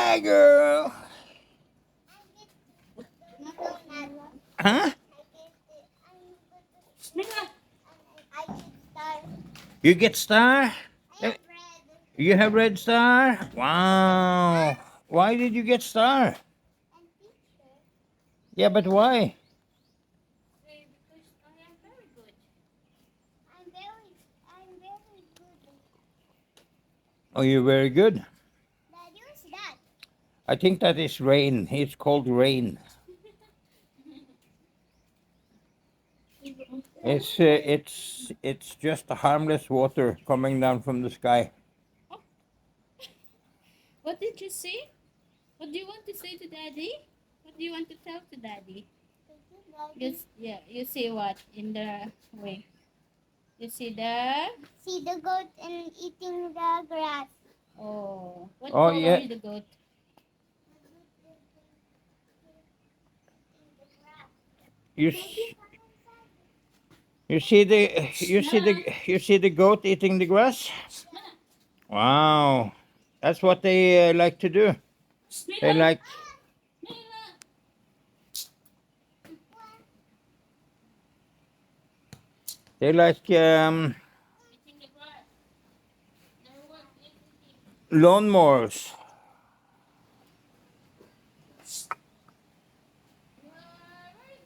Hi, girl. Huh? You get star? You have red star? Wow. Why did you get star? Yeah, but why? Oh, you're very good. I think that is rain. It's called rain. It's just a harmless water coming down from the sky. What did you say? What do you want to say to Daddy? What do you want to tell to Daddy? Yeah, you see what in the way? You see the goat and eating the grass. what Oh, color yeah. is the goat? You s- you see the goat eating the grass? Wow. That's what they like to do. They like they like Eating the grass. They're what eating. lawnmowers. You are very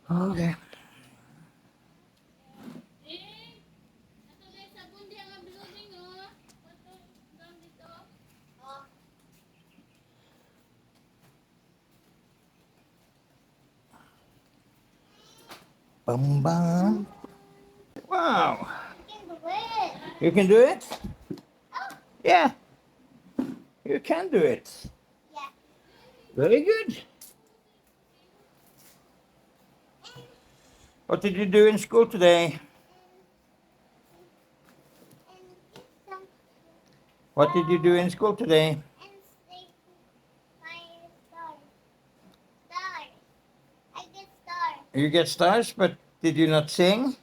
good. Okay. Eh, ato guys sabon di ang blooming oh. Ato lang dito. Oh. Bum bum. Wow. You can do it. You can do it? Yeah, you can do it. Yeah. Very good. What did you do in school today? And eat some What did you do in school today? and stay my stars. Stars. I get stars. You get stars, but did you not sing?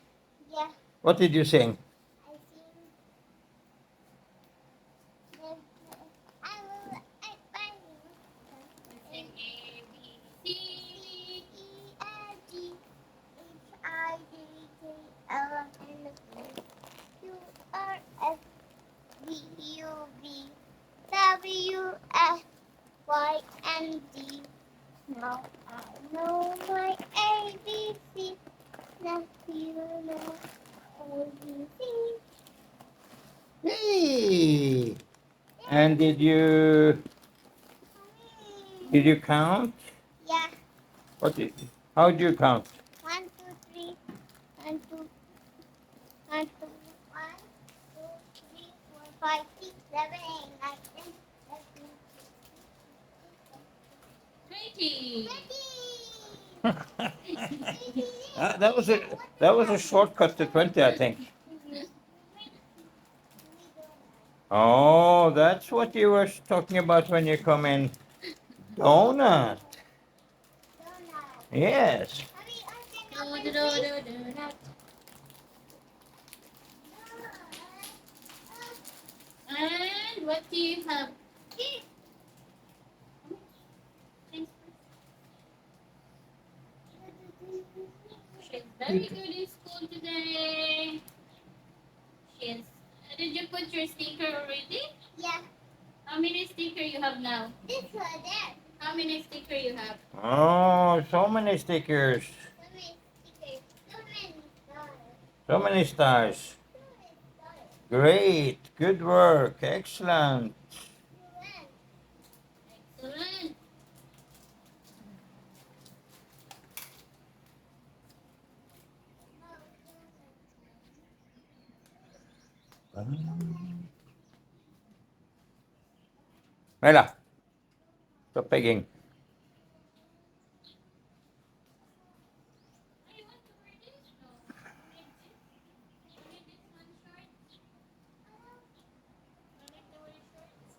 Yeah. What did you sing? I sing. The, I will. I find Sing A B C C E F G H I J K L M N O Q R S T U V W X Y and Z. Now I know my ABC. Now you know ABC. Hey! And did you count? Yeah. What did how did you count? 1, 2, 3. 1, 2, 1, 2, 1, 2, 3, 4, 5, 6, 7, 8, 9, 10, 11, 20. 20. That was a shortcut to 20, I think. Oh, that's what you were talking about when you come in. Donut. Yes. Do do do do do that. And what do you have? She's very good in school today. She's. Did you put your sticker already? Yeah. How many sticker you have now? This one there. How many sticker you have? Oh, so many stickers. So many stickers. So many stars. So many stars. So many stars. Great. Good work. Excellent. Excellent. Mela, stop begging. I want to wear this. No. You need this. You need this one short. You like to wear shorts?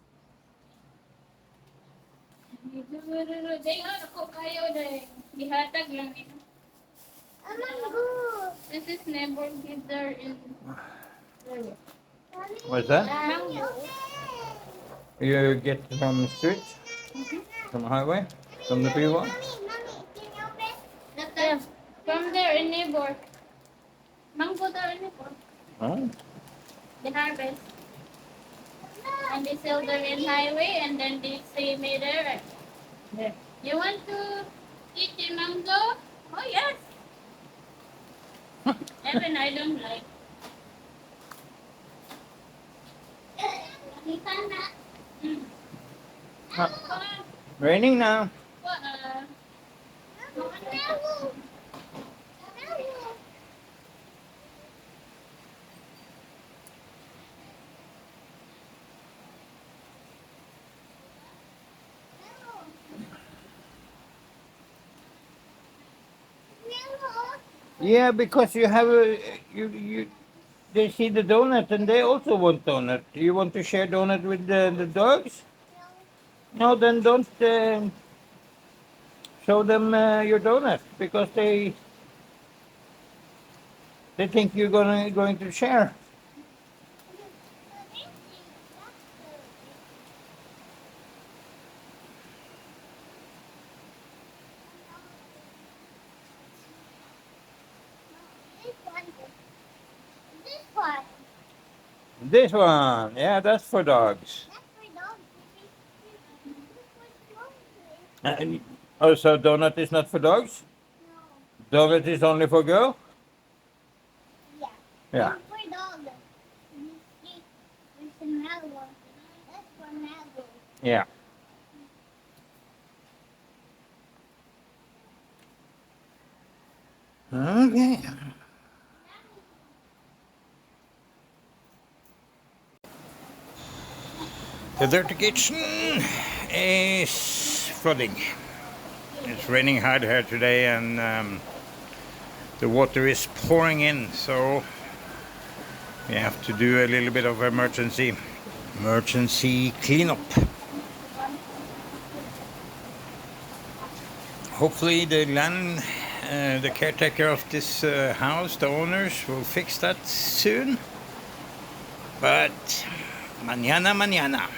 Day ako kayo dahil ihatag lang ito. Mango. This is never giver in What's that? mango. You get from the street, from the highway, from the freeway. Mommy, can you open? Yeah. From there in neighbor. Mango there in neighbor. Oh. The harvest. And they sell them in highway and then they see me there. There. You want to eat the mango? Oh yes. Even I don't like. You cannot. Ah, Come on. raining now. No. No. Yeah, because you have a you. They see the donut and they also want donut. Do you want to share donut with the dogs? No, then don't show them your donut because they think you're going to share. This one. This one, yeah, that's for dogs. That's for dogs, baby. This one's Oh, so donut is not for dogs? No. Donut is only for girl? Yeah. Yeah. It's for dogs. You see, there's another one. That's for mango. Yeah. Okay. The dirty kitchen is flooding. It's raining hard here today and the water is pouring in, so we have to do a little bit of emergency cleanup. Hopefully the caretaker of this house, the owners, will fix that soon. But mañana.